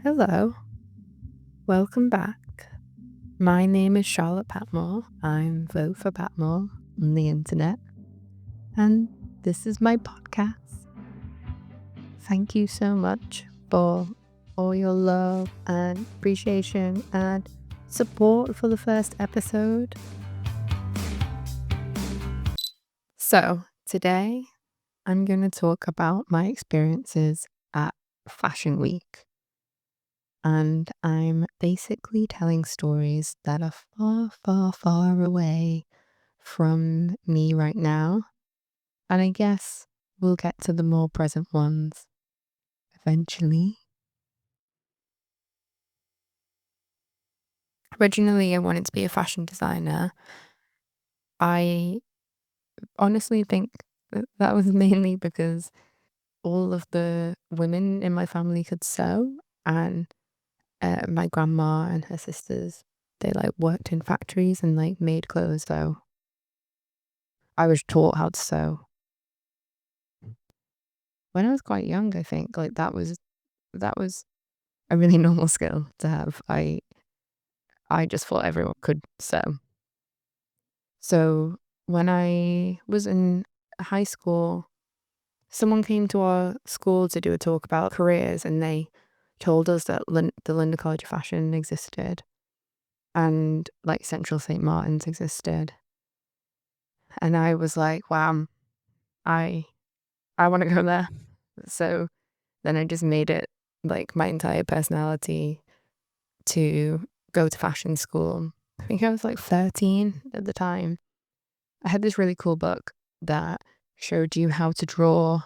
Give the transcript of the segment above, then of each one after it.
Hello, welcome back. My name is Charlotte Patmore. I'm Vogue for Patmore on the internet, and this is my podcast. Thank you so much for all your love and appreciation and support for the first episode. So, today I'm going to talk about my experiences at Fashion Week. And I'm basically telling stories that are far, far, far away from me right now. And I guess we'll get to the more present ones eventually. Originally, I wanted to be a fashion designer. I honestly think that was mainly because all of the women in my family could sew, and my grandma and her sisters, they worked in factories and made clothes. So I was taught how to sew when I was quite young. I think that was a really normal skill to have. I just thought everyone could sew. So when I was in high school, someone came to our school to do a talk about careers, and they told us that the London College of Fashion existed, and Central St. Martin's existed. And I was like, wow, I I want to go there. So then I just made it my entire personality to go to fashion school. I think I was 13 at the time. I had this really cool book that showed you how to draw.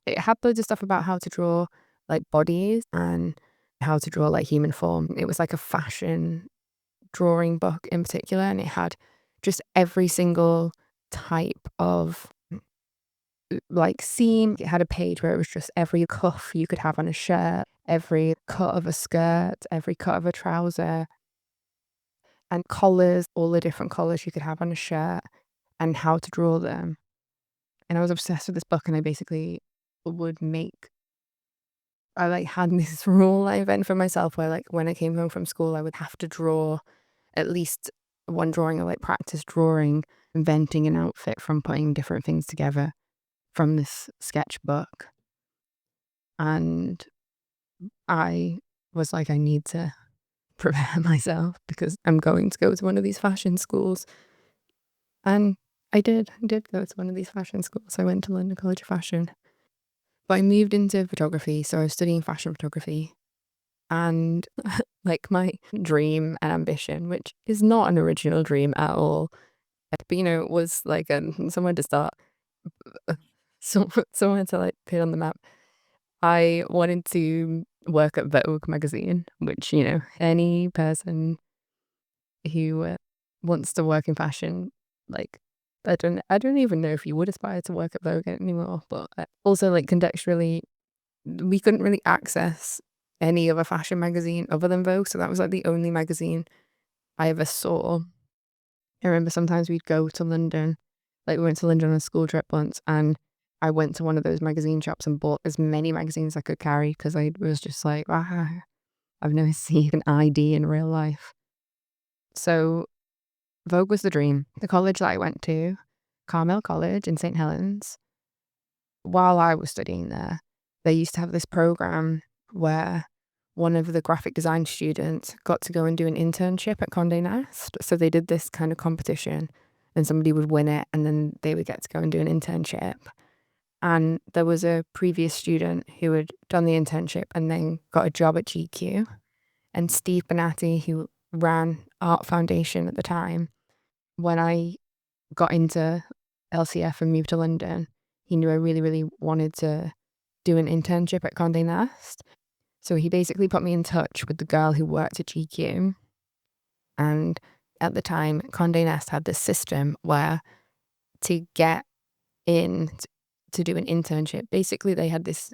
It had loads of stuff about how to draw bodies and how to draw human form. It was a fashion drawing book in particular, and it had just every single type of seam. It had a page where it was just every cuff you could have on a shirt, every cut of a skirt, every cut of a trouser, and collars, all the different collars you could have on a shirt, and how to draw them. And I was obsessed with this book, and I basically would make, I had this rule I invented for myself where when I came home from school, I would have to draw at least one drawing, or practice drawing, inventing an outfit from putting different things together from this sketchbook. And I was like, I need to prepare myself because I'm going to go to one of these fashion schools. And I did go to one of these fashion schools. I went to London College of Fashion. But I moved into photography, so I was studying fashion photography. And my dream and ambition, which is not an original dream at all, but it was somewhere to start, somewhere to put on the map. I wanted to work at Vogue magazine, which any person who wants to work in fashion, I don't even know if you would aspire to work at Vogue anymore. But also contextually, we couldn't really access any other fashion magazine other than Vogue, so that was the only magazine I ever saw. I remember sometimes we'd go to London, we went to London on a school trip once, and I went to one of those magazine shops and bought as many magazines as I could carry because I was just I've never seen an ID in real life. So Vogue was the dream. The college that I went to, Carmel College in St. Helens, while I was studying there, they used to have this program where one of the graphic design students got to go and do an internship at Condé Nast. So they did this kind of competition, and somebody would win it, and then they would get to go and do an internship. And there was a previous student who had done the internship and then got a job at GQ. And Steve Bonatti, who ran Art Foundation at the time, when I got into LCF and moved to London, he knew I really, really wanted to do an internship at Condé Nast. So he basically put me in touch with the girl who worked at GQ. And at the time, Condé Nast had this system where to get in to do an internship, basically they had this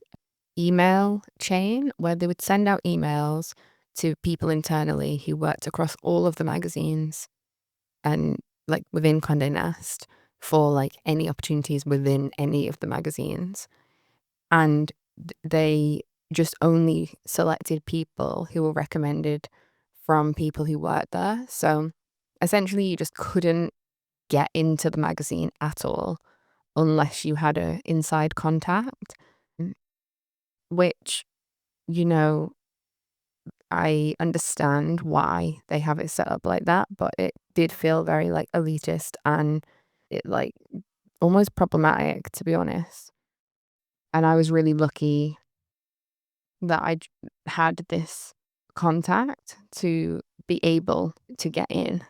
email chain where they would send out emails to people internally who worked across all of the magazines and within Condé Nast for any opportunities within any of the magazines. And they just only selected people who were recommended from people who worked there. So essentially, you just couldn't get into the magazine at all unless you had a inside contact, mm, which, you know, I understand why they have it set up like that, but it did feel very like elitist and it like almost problematic, to be honest. And I was really lucky that had this contact to be able to get in.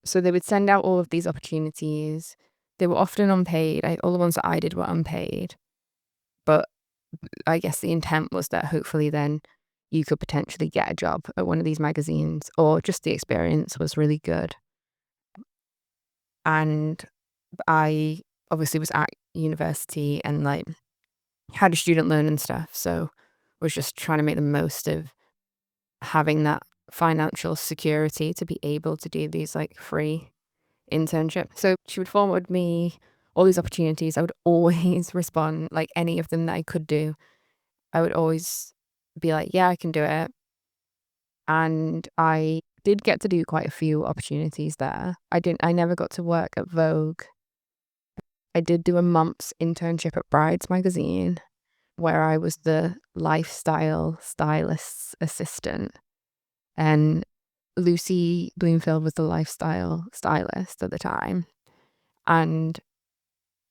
So they would send out all of these opportunities. They were often unpaid. All the ones that I did were unpaid. But I guess the intent was that hopefully then you could potentially get a job at one of these magazines, or just the experience was really good. And I obviously was at university and like had a student loan and stuff. So was just trying to make the most of having that financial security to be able to do these like free internships. So she would forward me all these opportunities. I would always respond, like any of them that I could do. I would always be like, yeah, I can do it. And I did get to do quite a few opportunities there. I never got to work at Vogue. I did do a month's internship at Brides magazine where I was the lifestyle stylist's assistant. And Lucy Bloomfield was the lifestyle stylist at the time. And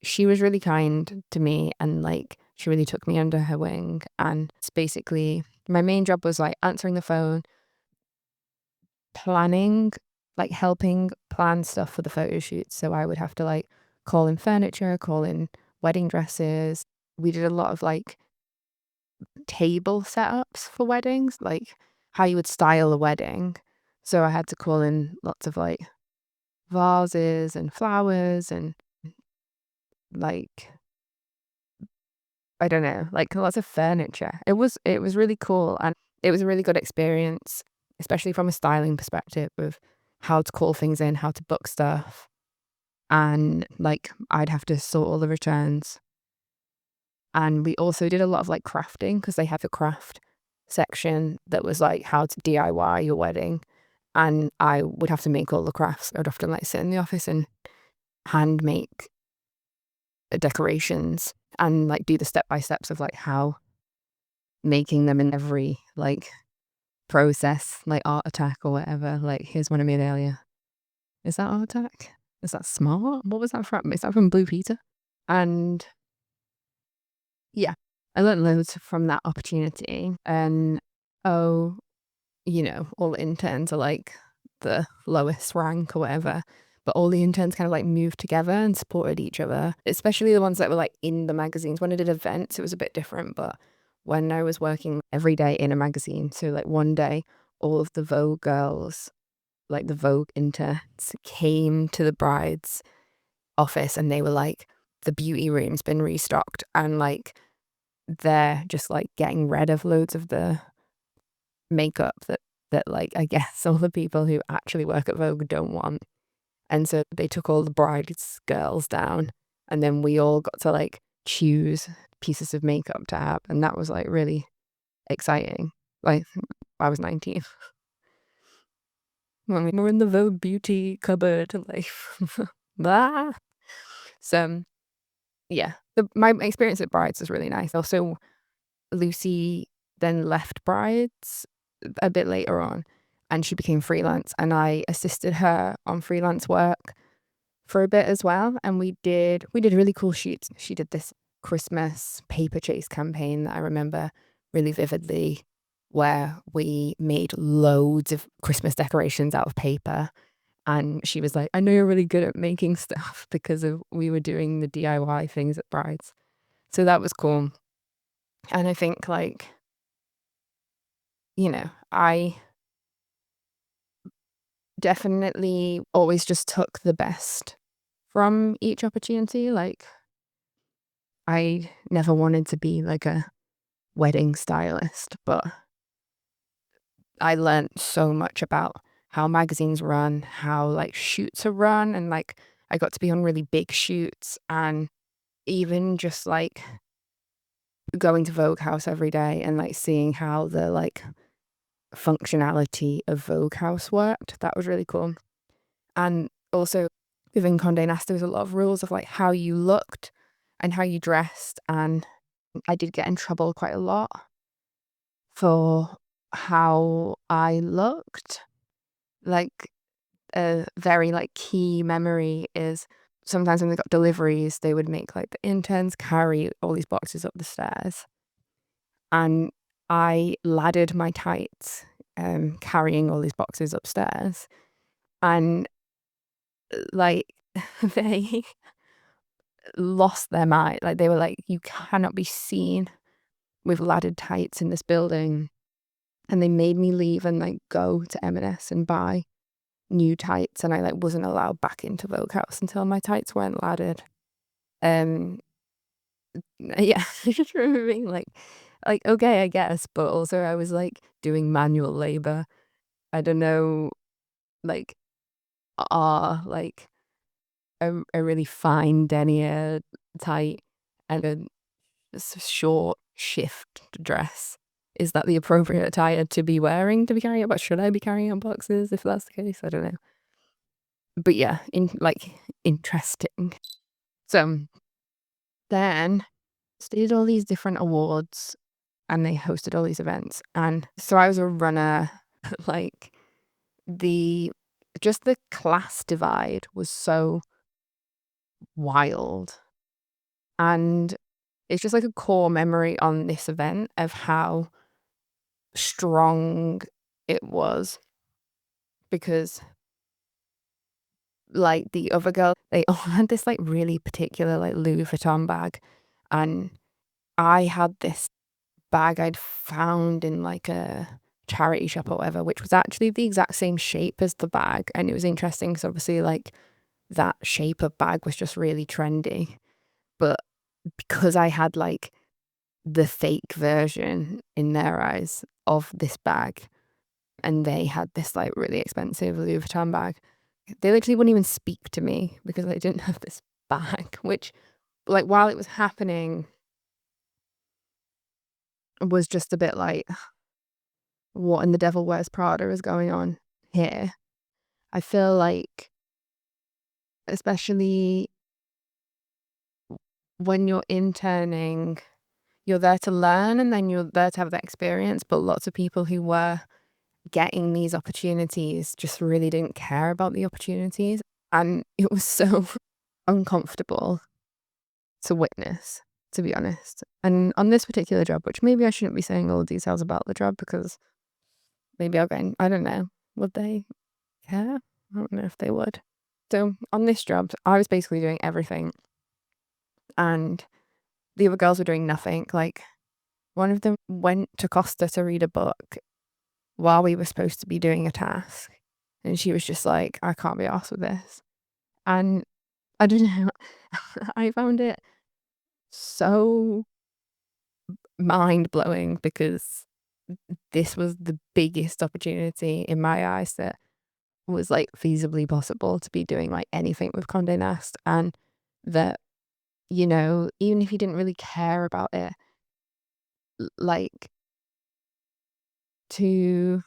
she was really kind to me and like she really took me under her wing. And it's basically my main job was like answering the phone, planning, like helping plan stuff for the photo shoots. So I would have to like call in furniture, call in wedding dresses. We did a lot of like table setups for weddings, like how you would style a wedding. So I had to call in lots of like vases and flowers and like I don't know, like lots of furniture. It was really cool and it was a really good experience, especially from a styling perspective of how to call things in, how to book stuff. And like I'd have to sort all the returns. And we also did a lot of like crafting because they have a craft section that was like how to DIY your wedding. And I would have to make all the crafts. I'd often like sit in the office and hand make decorations and like do the step by steps of like how making them in every like process, like Art Attack or whatever. Like here's one I made earlier. Is that Art Attack? Is that Smart? What was that from? Is that from Blue Peter? And yeah, I learned loads from that opportunity. And oh, you know, all interns are like the lowest rank or whatever. But all the interns kind of like moved together and supported each other, especially the ones that were like in the magazines. When I did events, it was a bit different. But when I was working every day in a magazine, so like one day, all of the Vogue girls, like the Vogue interns, came to the bride's office and they were like, the beauty room's been restocked and like they're just like getting rid of loads of the makeup that like I guess all the people who actually work at Vogue don't want. And so they took all the brides girls down and then we all got to like choose pieces of makeup to have and that was like really exciting. Like I was 19. When we were in the Vogue beauty cupboard like blah. So yeah, my experience at Brides was really nice. Also Lucy then left Brides a bit later on and she became freelance and I assisted her on freelance work for a bit as well. And we did really cool shoots. She did this Christmas paper chase campaign that I remember really vividly where we made loads of Christmas decorations out of paper. And she was like, I know you're really good at making stuff because we were doing the DIY things at Brides. So that was cool. And I think like, you know, I definitely always just took the best from each opportunity. Like, I never wanted to be like a wedding stylist, but I learned so much about how magazines run, how like shoots are run, and like I got to be on really big shoots and even just like going to Vogue House every day and like seeing how the like functionality of Vogue House worked. That was really cool. And also within Condé Nast, there was a lot of rules of like how you looked and how you dressed. And I did get in trouble quite a lot for how I looked. Like a very like key memory is sometimes when they got deliveries, they would make like the interns carry all these boxes up the stairs. And I laddered my tights, carrying all these boxes upstairs. And like they lost their mind. Like they were like, you cannot be seen with laddered tights in this building. And they made me leave and like go to M&S and buy new tights, and I like wasn't allowed back into Vogue House until my tights weren't laddered. Um yeah, I just remember being like okay, I guess, but also I was like doing manual labor. I don't know, like like a really fine denier tight and a short shift dress. Is that the appropriate attire to be wearing to be carrying it? But should I be carrying on boxes if that's the case? I don't know. But yeah, interesting. So then they did all these different awards and they hosted all these events. And so I was a runner. Like the class divide was so wild. And it's just like a core memory on this event of how strong it was, because like the other girl, they all had this like really particular like Louis Vuitton bag, and I had this bag I'd found in like a charity shop or whatever, which was actually the exact same shape as the bag. And it was interesting because obviously like that shape of bag was just really trendy, but because I had like the fake version in their eyes of this bag, and they had this like really expensive Louis Vuitton bag, they literally wouldn't even speak to me because I didn't have this bag, which like while it was happening was just a bit like, what in the devil wears Prada is going on here? I feel like, especially when you're interning, you're there to learn and then you're there to have that experience. But lots of people who were getting these opportunities just really didn't care about the opportunities. And it was so uncomfortable to witness, to be honest. And on this particular job, which maybe I shouldn't be saying all the details about the job because maybe I'll get in, I don't know. Would they care? I don't know if they would. So on this job, I was basically doing everything and the other girls were doing nothing. Like one of them went to Costa to read a book while we were supposed to be doing a task. And she was just like, I can't be arsed with this. And I don't know, I found it so mind blowing because this was the biggest opportunity in my eyes that was like feasibly possible to be doing like anything with Condé Nast, and that, you know, even if you didn't really care about it, like to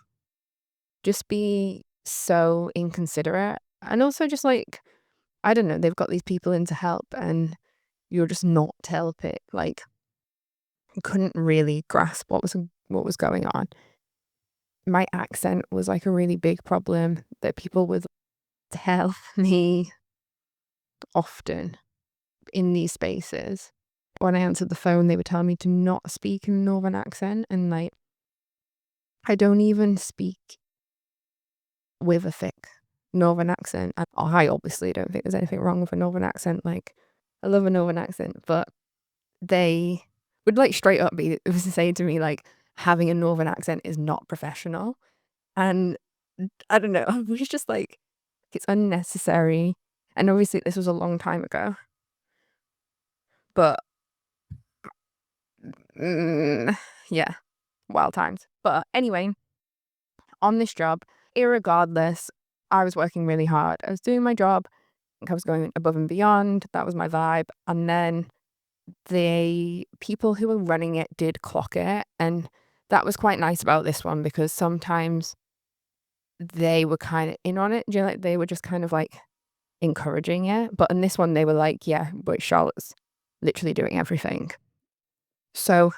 just be so inconsiderate, and also just like, I don't know, they've got these people in to help and you're just not to help it. Like couldn't really grasp what was going on. My accent was like a really big problem that people would tell me often in these spaces. When I answered the phone, they would tell me to not speak in a northern accent, and like I don't even speak with a thick northern accent. And I obviously don't think there's anything wrong with a northern accent. Like I love a northern accent, but they would like straight up be saying to me like having a northern accent is not professional. And I don't know, I was just like, it's unnecessary. And obviously this was a long time ago, but yeah, wild times. But anyway, on this job, irregardless, I was working really hard. I was doing my job. I was going above and beyond. That was my vibe. And then the people who were running it did clock it, and that was quite nice about this one because sometimes they were kind of in on it. Do you know, like they were just kind of like encouraging it. But in this one, they were like, yeah, but Charlotte's literally doing everything. So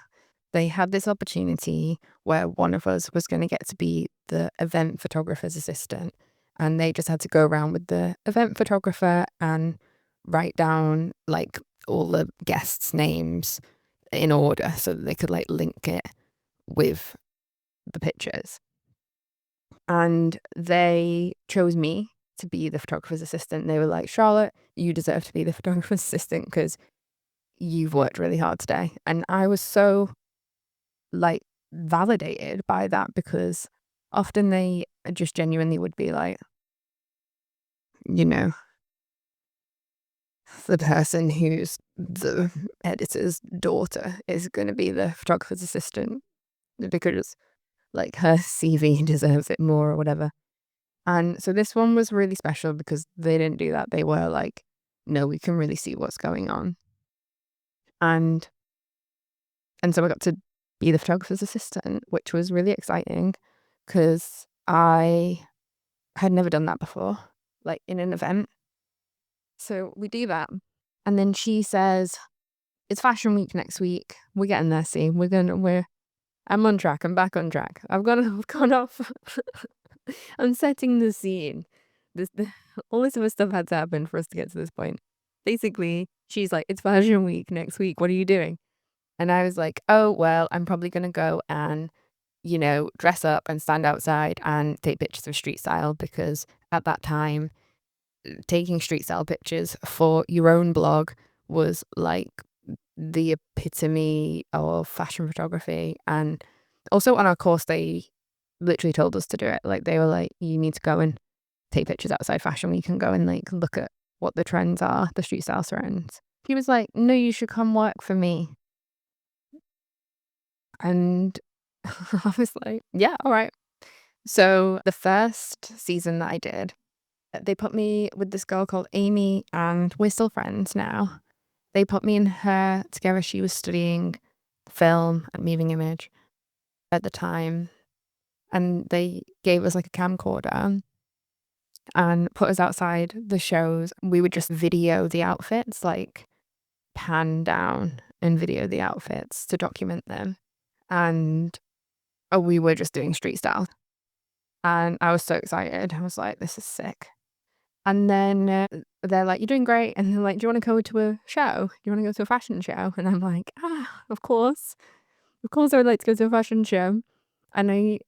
they had this opportunity where one of us was going to get to be the event photographer's assistant. And they just had to go around with the event photographer and write down like all the guests' names in order so that they could like link it with the pictures. And they chose me to be the photographer's assistant. They were like, Charlotte, you deserve to be the photographer's assistant because you've worked really hard today. And I was so like validated by that because often they just genuinely would be like, you know, the person who's the editor's daughter is going to be the photographer's assistant because like her CV deserves it more or whatever. And so this one was really special because they didn't do that. They were like, no, we can really see what's going on. And so I got to be the photographer's assistant, which was really exciting because I had never done that before, like in an event. So we do that. And then she says, it's Fashion Week next week. We're getting there, see. I'm on track. I'm back on track. I've gone off. I'm setting the scene. All this other stuff had to happen for us to get to this point. Basically, she's like, it's Fashion Week next week. What are you doing? And I was like, oh, well, I'm probably going to go and, dress up and stand outside and take pictures of street style because at that time, taking street style pictures for your own blog was like the epitome of fashion photography. And also on our course, they literally told us to do it. Like they were like, you need to go and take pictures outside Fashion Week and go and like look at what the trends are, the street style trends. He was like, no, you should come work for me. And I was like, yeah, all right. So the first season that I did, they put me with this girl called Amy, and we're still friends now. They put me and her together. She was studying film and moving image at the time. And they gave us like a camcorder and put us outside the shows. We would just video the outfits, like pan down and video the outfits to document them. And we were just doing street style. And I was so excited. I was like, this is sick. And then they're like, you're doing great. And they're like, do you want to go to a show? Do you want to go to a fashion show? And I'm like, of course. Of course I would like to go to a fashion show. And I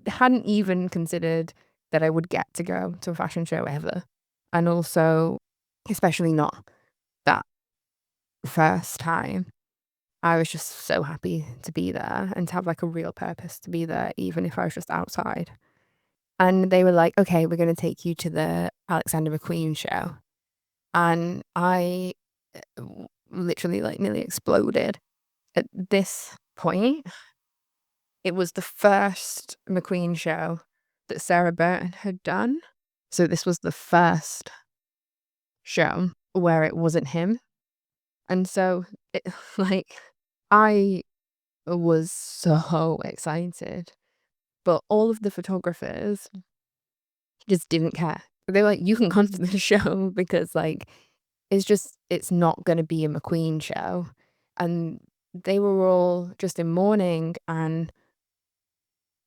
hadn't even considered that I would get to go to a fashion show ever. And also, especially not that first time. I was just so happy to be there and to have like a real purpose to be there, even if I was just outside. And they were like, okay, we're going to take you to the Alexander McQueen show. And I literally like nearly exploded. At this point, it was the first McQueen show that Sarah Burton had done. So this was the first show where it wasn't him. And so it like I was so excited. But all of the photographers just didn't care. They were like, you can come to the show because like it's not gonna be a McQueen show. And they were all just in mourning and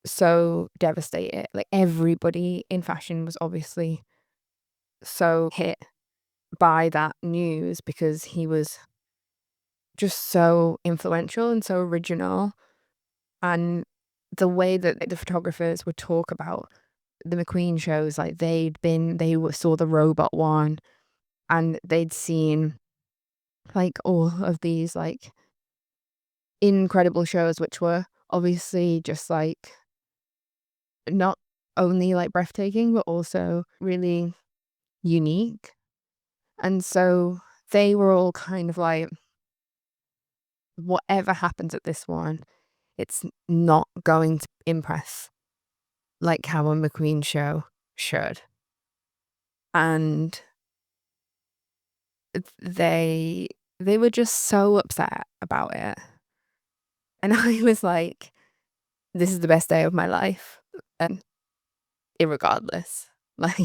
so devastated. Like everybody in fashion was obviously so hit by that news because he was just so influential and so original. And the way that the photographers would talk about the McQueen shows, like they saw the robot one and they'd seen like all of these like incredible shows, which were obviously just like not only like breathtaking, but also really unique. And so they were all kind of like, whatever happens at this one, it's not going to impress like how a McQueen show should. And they they were just so upset about it. And I was like, this is the best day of my life. And irregardless, like,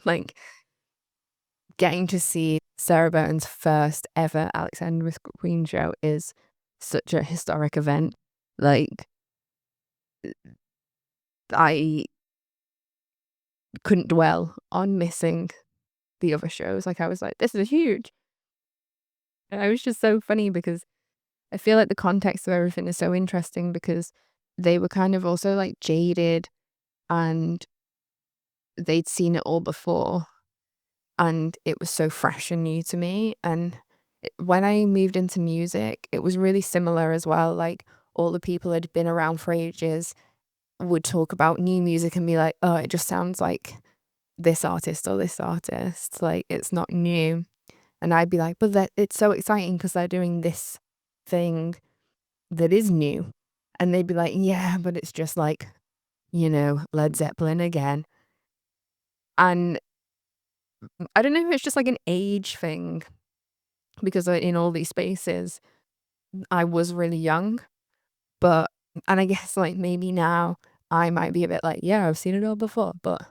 like getting to see Sarah Burton's first ever Alexander McQueen show is such a historic event. Like, I couldn't dwell on missing the other shows. Like, I was like, this is huge. And I was just so funny because I feel like the context of everything is so interesting because they were kind of also like jaded and they'd seen it all before and it was so fresh and new to me. And when I moved into music, it was really similar as well. Like all the people that had been around for ages would talk about new music and be like, oh, it just sounds like this artist or this artist. Like it's not new. And I'd be like, but it's so exciting because they're doing this thing that is new. And they'd be like, yeah, but it's just like, Led Zeppelin again. And I don't know if it's just like an age thing because in all these spaces, I was really young, and I guess like maybe now I might be a bit like, yeah, I've seen it all before. But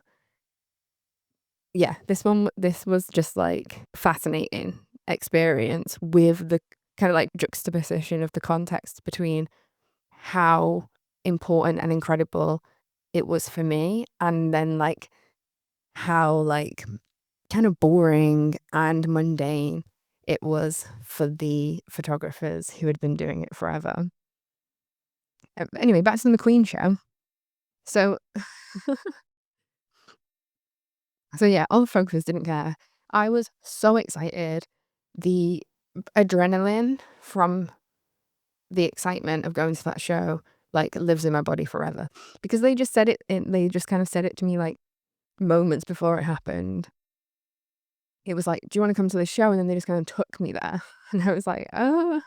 yeah, this was just like fascinating experience with the kind of like juxtaposition of the context between how important and incredible it was for me and then like how like kind of boring and mundane it was for the photographers who had been doing it forever. Anyway, back to the McQueen show. So yeah, all the photographers didn't care. I was so excited. The adrenaline from the excitement of going to that show like lives in my body forever because they just kind of said it to me like moments before it happened. It was like, do you want to come to the show? And then they just kind of took me there. And I was like, oh,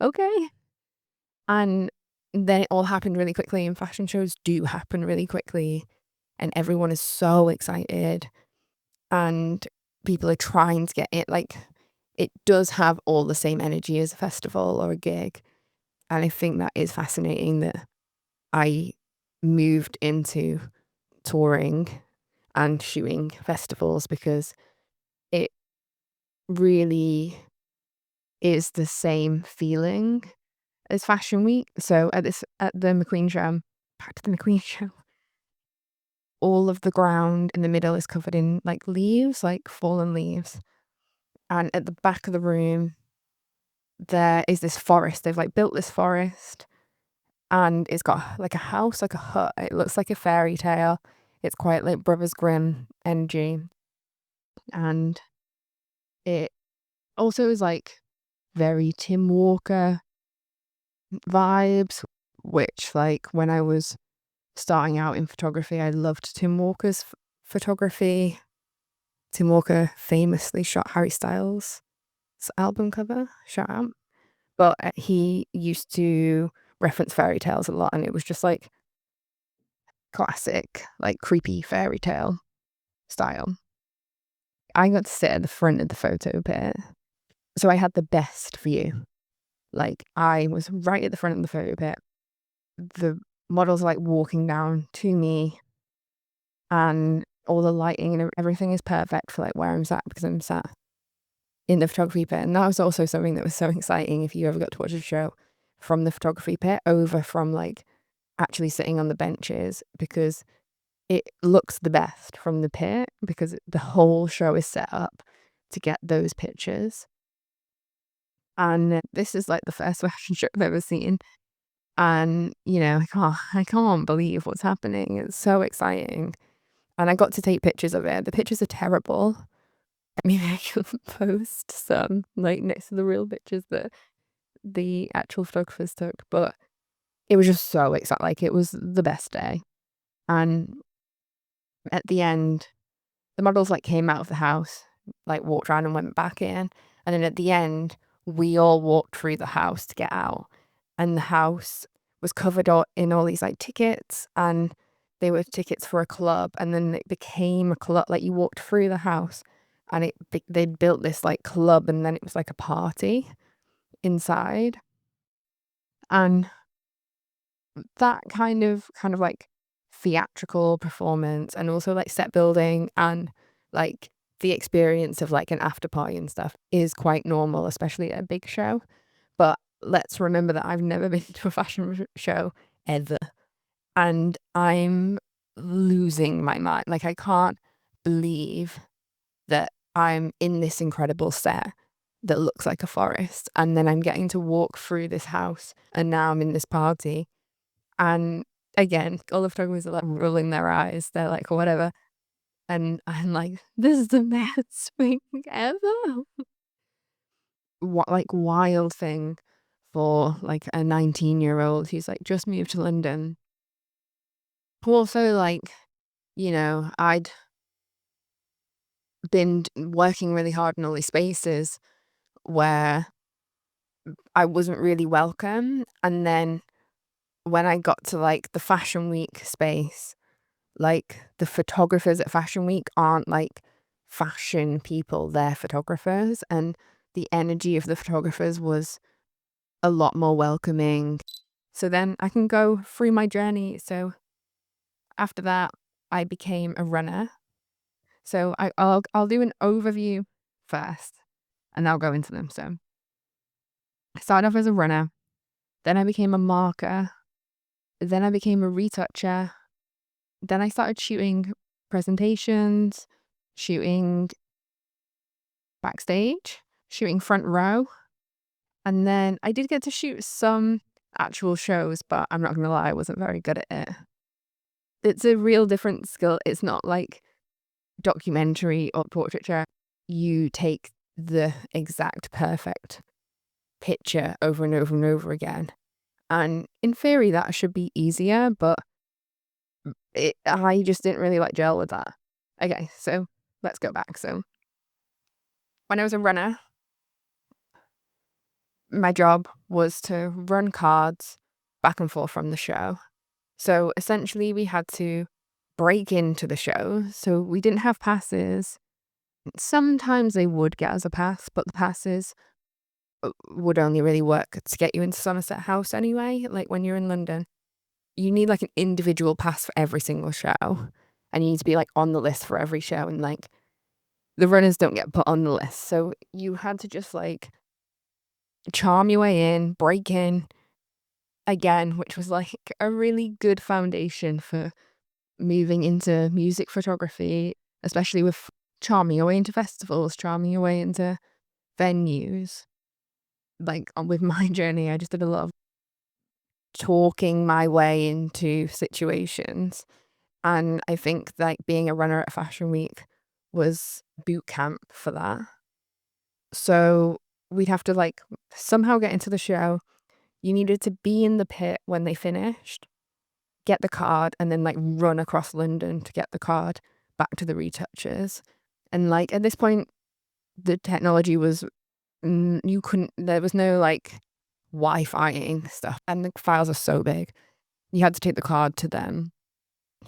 okay. And then it all happened really quickly, and fashion shows do happen really quickly, and everyone is so excited, and people are trying to get it. Like, it does have all the same energy as a festival or a gig. And I think that is fascinating that I moved into touring and shooting festivals because it really is the same feeling as Fashion Week. So at the McQueen show, back to the McQueen show, all of the ground in the middle is covered in like leaves, like fallen leaves. And at the back of the room, there is this forest. They've like built this forest and it's got like a house, like a hut. It looks like a fairy tale. It's quite like Brothers Grimm energy. And it also is like very Tim Walker vibes, which like when I was starting out in photography, I loved Tim Walker's photography. Tim Walker famously shot Harry Styles' album cover, shout out. But he used to reference fairy tales a lot, and it was just like classic, like creepy fairy tale style. I got to sit at the front of the photo pit, so I had the best view. Like I was right at the front of the photo pit. The models are like walking down to me, and all the lighting and everything is perfect for like where I'm sat because I'm sat in the photography pit. And that was also something that was so exciting if you ever got to watch a show from the photography pit over from like actually sitting on the benches, because it looks the best from the pit because the whole show is set up to get those pictures. And this is like the first fashion show I've ever seen. And, I can't believe what's happening. It's so exciting. And I got to take pictures of it. The pictures are terrible. Maybe I can post some, like, next to the real pictures that the actual photographers took. But it was just so exciting. Like, it was the best day. And at the end, the models, like, came out of the house, like, walked around and went back in. And then at the end, we all walked through the house to get out. And the house was covered in all these, like, tickets. And they were tickets for a club. And then it became a club. Like, you walked through the house and they'd built this like club, and then it was like a party inside. And that kind of like theatrical performance, and also like set building, and like the experience of like an after party and stuff is quite normal, especially at a big show. But let's remember that I've never been to a fashion show ever, and I'm losing my mind. Like, I can't believe that I'm in this incredible set that looks like a forest, and then I'm getting to walk through this house, and now I'm in this party. And again, all the photographers are like rolling their eyes. They're like, whatever. And I'm like, this is the best thing ever. What, like, wild thing for like a 19-year-old who's like just moved to London. Who also, like, I'd been working really hard in all these spaces where I wasn't really welcome. And then when I got to like the Fashion Week space, like, the photographers at Fashion Week aren't like fashion people, they're photographers. And the energy of the photographers was a lot more welcoming. So then I can go through my journey. So after that, I became a runner. So I'll do an overview first, and I'll go into them. So I started off as a runner, then I became a marker, then I became a retoucher, then I started shooting presentations, shooting backstage, shooting front row, and then I did get to shoot some actual shows, but I'm not gonna lie, I wasn't very good at it. It's a real different skill. It's not like documentary or portraiture. You take the exact perfect picture over and over and over again. And in theory, that should be easier, but I just didn't really like gel with that. Okay, so let's go back. So when I was a runner, my job was to run cards back and forth from the show. So essentially, we had to break into the show. So we didn't have passes. Sometimes they would get us a pass, but the passes would only really work to get you into Somerset House anyway. Like, when you're in London, you need like an individual pass for every single show, and you need to be like on the list for every show, and like the runners don't get put on the list. So you had to just like charm your way in, break in again, which was like a really good foundation for moving into music photography, especially with charming your way into festivals, charming your way into venues. Like, with my journey, I just did a lot of talking my way into situations. And I think like being a runner at Fashion Week was boot camp for that. So we'd have to like somehow get into the show. You needed to be in the pit when they finished, get the card, and then like run across London to get the card back to the retouchers. And like at this point, the technology was, there was no like Wi-Fi-ing stuff, and the files are so big. You had to take the card to them.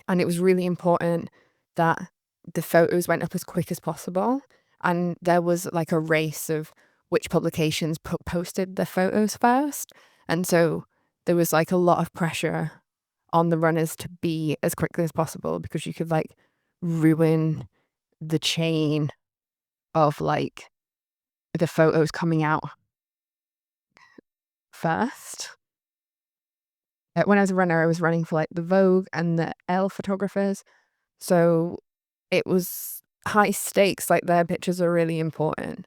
And it was really important that the photos went up as quick as possible. And there was like a race of which publications posted the photos first. And so there was like a lot of pressure on the runners to be as quickly as possible, because you could like ruin the chain of like the photos coming out first. When I was a runner, I was running for like the Vogue and the Elle photographers. So it was high stakes, like their pictures are really important.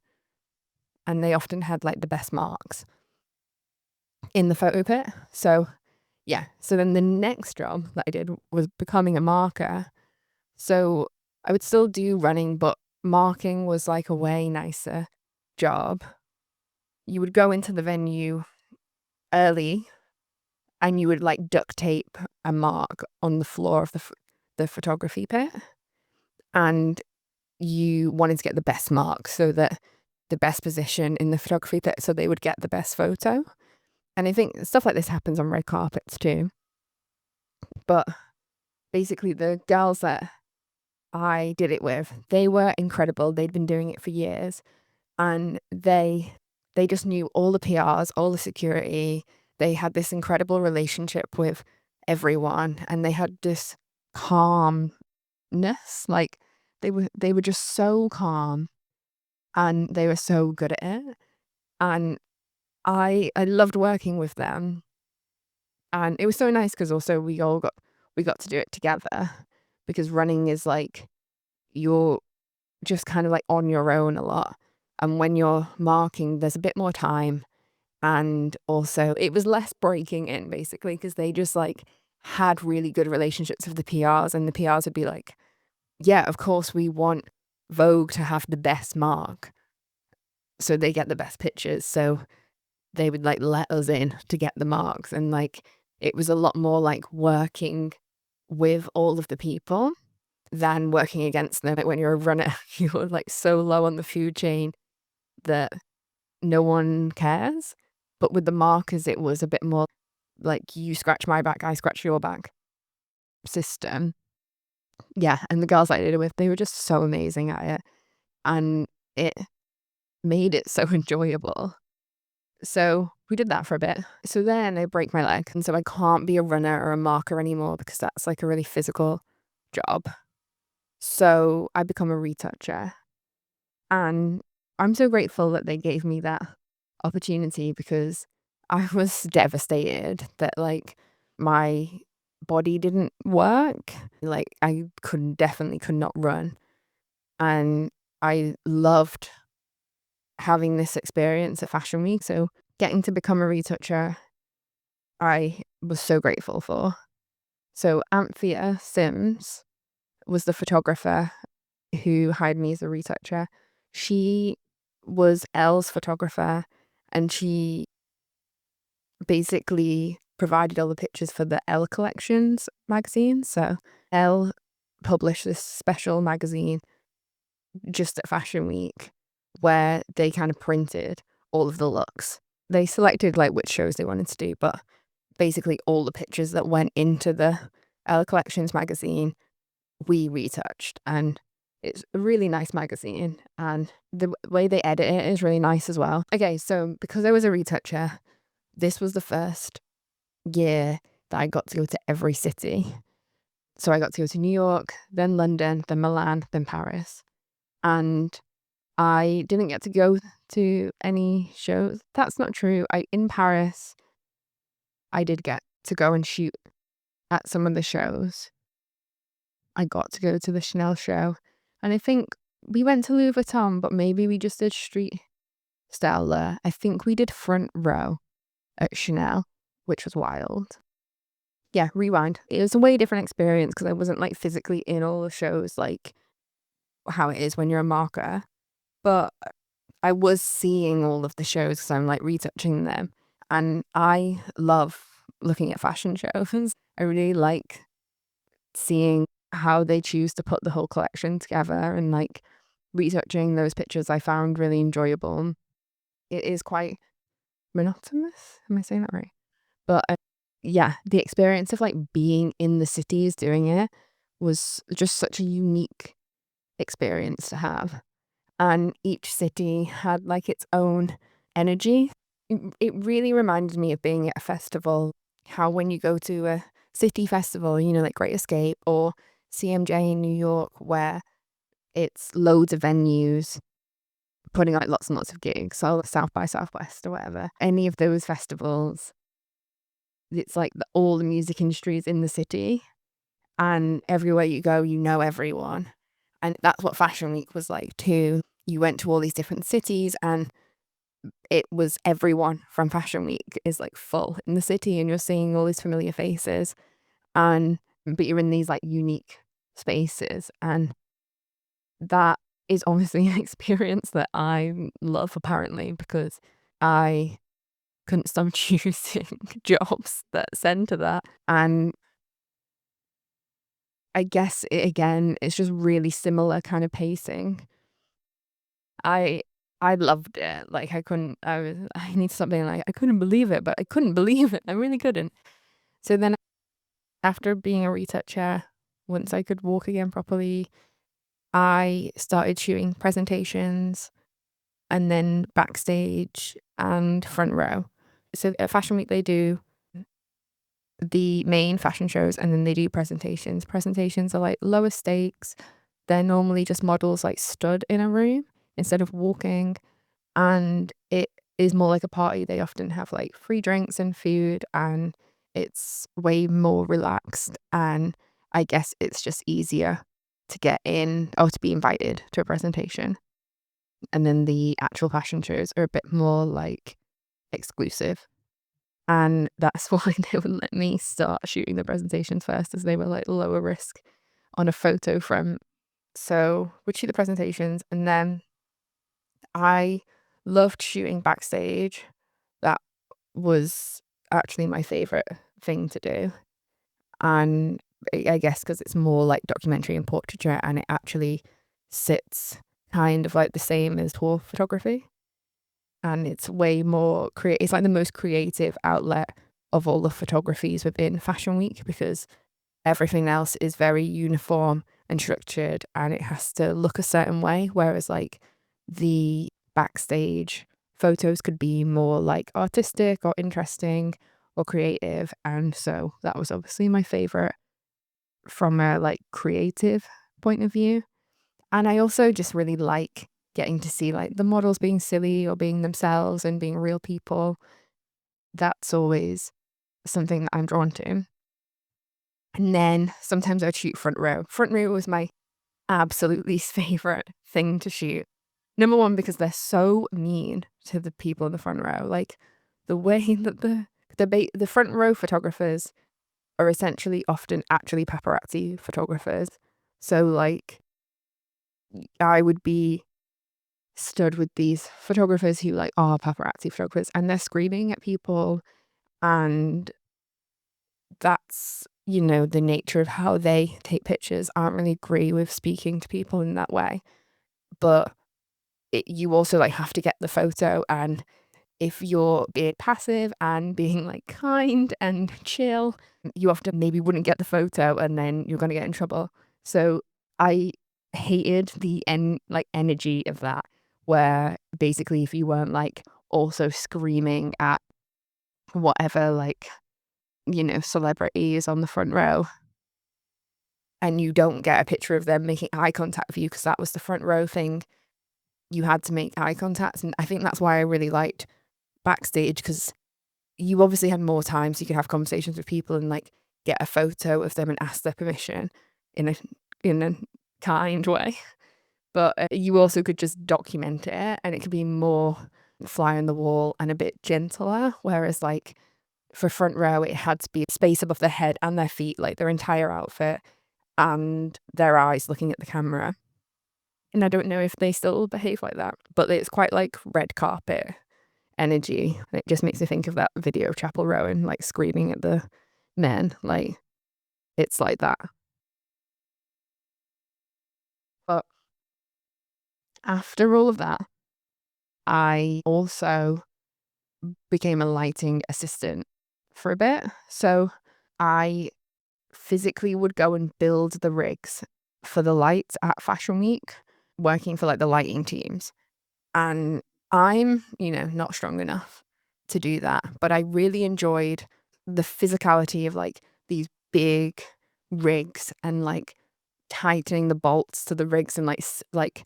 And they often had like the best marks in the photo pit. So yeah. So then the next job that I did was becoming a marker. So I would still do running, but marking was like a way nicer job. You would go into the venue early, and you would like duct tape a mark on the floor of the photography pit. And you wanted to get the best mark, so that the best position in the photography pit, so they would get the best photo. And I think stuff like this happens on red carpets too. But basically, the girls that I did it with, they were incredible. They'd been doing it for years, and they just knew all the PRs, all the security. They had this incredible relationship with everyone, and they had this calmness. Like they were just so calm, and they were so good at it. And I loved working with them, and it was so nice because also we got to do it together, because running is like you're just kind of like on your own a lot. And when you're marking, there's a bit more time. And also, it was less breaking in, basically, because they just like had really good relationships with the PRs, and the PRs would be like, yeah, of course, we want Vogue to have the best mark, so they get the best pictures. So they would like let us in to get the marks. And like, it was a lot more like working with all of the people than working against them. Like when you're a runner, you're like so low on the food chain that no one cares. But with the markers, it was a bit more like you scratch my back, I scratch your back system. Yeah. And the girls I did it with, they were just so amazing at it. And it made it so enjoyable. So we did that for a bit. So then I break my leg. And so I can't be a runner or a marker anymore, because that's like a really physical job. So I become a retoucher. And I'm so grateful that they gave me that opportunity, because I was devastated that like my body didn't work. Like I definitely could not run. And I loved having this experience at Fashion Week. So getting to become a retoucher, I was so grateful for. So Anthea Sims was the photographer who hired me as a retoucher. She was Elle's photographer, and she basically provided all the pictures for the Elle Collections magazine. So Elle published this special magazine just at Fashion Week where they kind of printed all of the looks. They selected like which shows they wanted to do, but basically all the pictures that went into the Elle Collections magazine, we retouched. And it's a really nice magazine, and the way they edit it is really nice as well. Okay, so because I was a retoucher, this was the first year that I got to go to every city. So I got to go to New York, then London, then Milan, then Paris. And I didn't get to go to any shows. That's not true. In Paris, I did get to go and shoot at some of the shows. I got to go to the Chanel show. And I think we went to Louis Vuitton, but maybe we just did street style there. I think we did front row at Chanel, which was wild. Yeah, rewind. It was a way different experience because I wasn't like physically in all the shows like how it is when you're a marker. But I was seeing all of the shows because I'm like retouching them. And I love looking at fashion shows. I really like seeing how they choose to put the whole collection together, and like retouching those pictures I found really enjoyable. It is quite monotonous. Am I saying that right? But yeah, the experience of like being in the cities doing it was just such a unique experience to have. And each city had like its own energy. It really reminded me of being at a festival, how when you go to a city festival, you know, like Great Escape or CMJ in New York, where it's loads of venues putting like lots and lots of gigs, so South by Southwest or whatever. Any of those festivals, it's like all the music industry is in the city, and everywhere you go, you know everyone. And that's what Fashion Week was like too. You went to all these different cities, and it was everyone from Fashion Week is like full in the city, and you're seeing all these familiar faces, and but you're in these like unique spaces, and that is obviously an experience that I love, apparently, because I couldn't stop choosing jobs that send to that. And I guess it's just really similar kind of pacing. I I loved it. Like I need something like I couldn't believe it, but I couldn't believe it. I really couldn't. So then after being a retoucher, once I could walk again properly, I started shooting presentations and then backstage and front row. So at Fashion Week, they do the main fashion shows and then they do presentations. Presentations are like lower stakes. They're normally just models like stood in a room instead of walking. And it is more like a party. They often have like free drinks and food, and it's way more relaxed. And I guess it's just easier to get in or to be invited to a presentation. And then the actual fashion shows are a bit more like exclusive. And that's why they would let me start shooting the presentations first, as they were like lower risk on a photo front. So we'd shoot the presentations, and then I loved shooting backstage. That was actually my favorite thing to do. And I guess because it's more like documentary and portraiture, and it actually sits kind of like the same as tour photography. And it's way more it's like the most creative outlet of all the photographies within Fashion Week, because everything else is very uniform and structured and it has to look a certain way. Whereas like the backstage photos could be more like artistic or interesting or creative. And so that was obviously my favorite from a like creative point of view. And I also just really like getting to see like the models being silly or being themselves and being real people. That's always something that I'm drawn to. And then sometimes I'd shoot front row. Front row was my absolute least favorite thing to shoot. Number one, because they're so mean to the people in the front row. Like the way that the front row photographers are essentially often actually paparazzi photographers. So like I would be stood with these photographers who like are paparazzi photographers, and they're screaming at people, and that's, you know, the nature of how they take pictures. I don't really agree with speaking to people in that way, but you also like have to get the photo, and if you're being passive and being like kind and chill, you often maybe wouldn't get the photo and then you're going to get in trouble. So I hated the energy of that, where basically if you weren't like also screaming at whatever like, you know, celebrity is on the front row, and you don't get a picture of them making eye contact with you, because that was the front row thing. You had to make eye contact. And I think that's why I really liked backstage, because you obviously had more time, so you could have conversations with people and like get a photo of them and ask their permission in a kind way. But you also could just document it, and it could be more fly on the wall and a bit gentler. Whereas like for front row, it had to be space above their head and their feet, like their entire outfit and their eyes looking at the camera. And I don't know if they still behave like that, but it's quite like red carpet energy. It just makes me think of that video of Chapel Rowan, like screaming at the men. Like, it's like that. But after all of that, I also became a lighting assistant for a bit. So I physically would go and build the rigs for the lights at Fashion Week, working for like the lighting teams. And I'm, you know, not strong enough to do that. But I really enjoyed the physicality of like these big rigs and like tightening the bolts to the rigs and like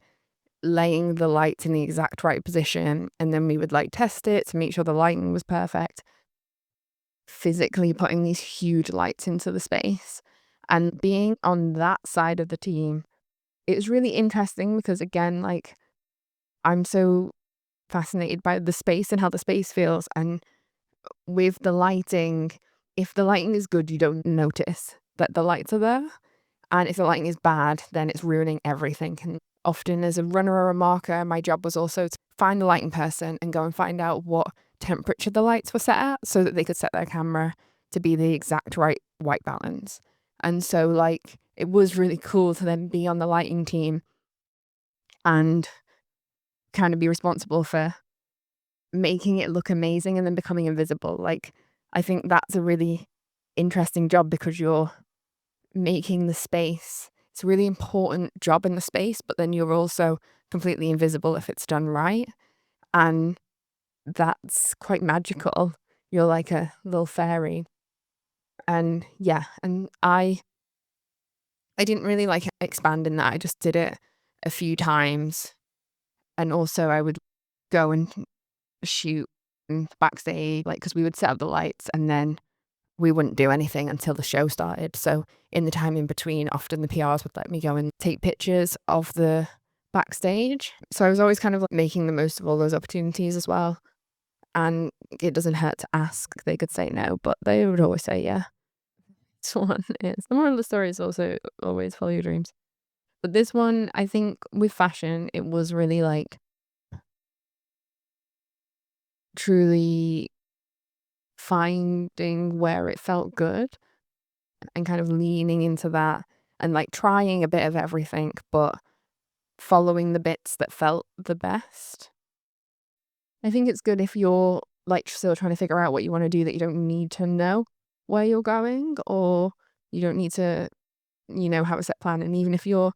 laying the lights in the exact right position. And then we would like test it to make sure the lighting was perfect. Physically putting these huge lights into the space and being on that side of the team, it was really interesting because again, like I'm so fascinated by the space and how the space feels. And with the lighting, if the lighting is good, you don't notice that the lights are there. And if the lighting is bad, then it's ruining everything. And often as a runner or a marker, my job was also to find the lighting person and go and find out what temperature the lights were set at so that they could set their camera to be the exact right white balance. And so like it was really cool to then be on the lighting team and kind of be responsible for making it look amazing and then becoming invisible. Like, I think that's a really interesting job because you're making the space it's a really important job in the space, but then you're also completely invisible if it's done right. And that's quite magical. You're like a little fairy. And yeah, and I didn't really like expand in that. I just did it a few times. And also I would go and shoot backstage, like, because we would set up the lights and then we wouldn't do anything until the show started. So in the time in between, often the PRs would let me go and take pictures of the backstage. So I was always kind of like making the most of all those opportunities as well. And it doesn't hurt to ask. They could say no, but they would always say yeah. This one is the moral of the story is also always follow your dreams. But this one, I think with fashion, it was really like truly finding where it felt good and kind of leaning into that and like trying a bit of everything, but following the bits that felt the best. I think it's good if you're like still trying to figure out what you want to do, that you don't need to know where you're going, or you don't need to, have a set plan. And even if you're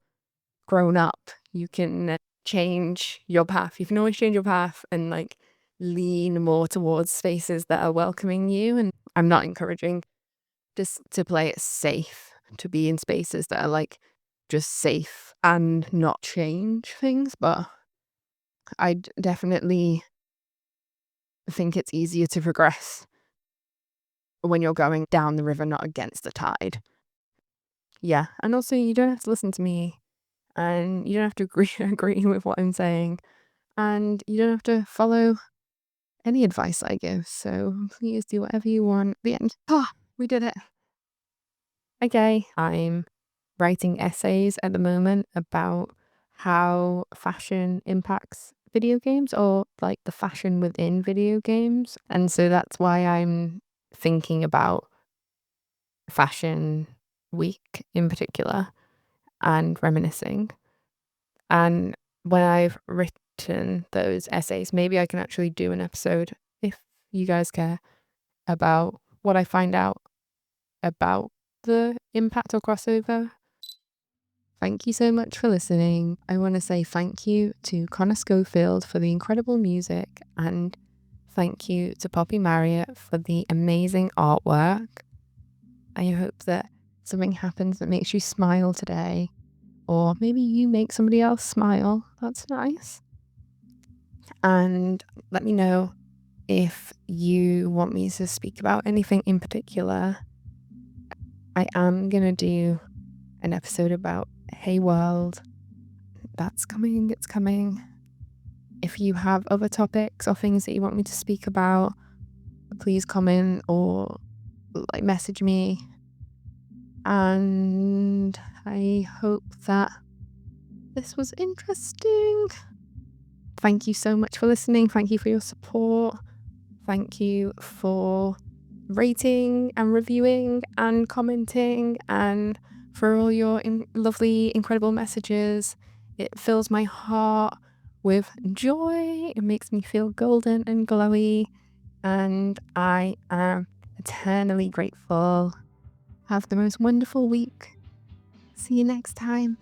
grown up, you can change your path. You can always change your path and like lean more towards spaces that are welcoming you. And I'm not encouraging just to play it safe, to be in spaces that are like just safe and not change things. But I definitely think it's easier to progress when you're going down the river, not against the tide. Yeah. And also, you don't have to listen to me, and you don't have to agree with what I'm saying, and you don't have to follow any advice I give. So please do whatever you want. The end. We did it. Okay. I'm writing essays at the moment about how fashion impacts video games, or like the fashion within video games. And so that's why I'm thinking about Fashion Week in particular and reminiscing. And when I've written those essays, maybe I can actually do an episode, if you guys care, about what I find out about the impact or crossover. Thank you so much for listening. I want to say thank you to Connor Schofield for the incredible music, and thank you to Poppy Marriott for the amazing artwork. I hope that something happens that makes you smile today, or maybe you make somebody else smile. That's nice. And let me know if you want me to speak about anything in particular. I am going to do an episode about Hey World. That's coming. It's coming. If you have other topics or things that you want me to speak about, please comment or like message me. And I hope that this was interesting. Thank you so much for listening. Thank you for your support. Thank you for rating and reviewing and commenting, and for all your lovely, incredible messages. It fills my heart with joy. It makes me feel golden and glowy, and I am eternally grateful. Have the most wonderful week. See you next time.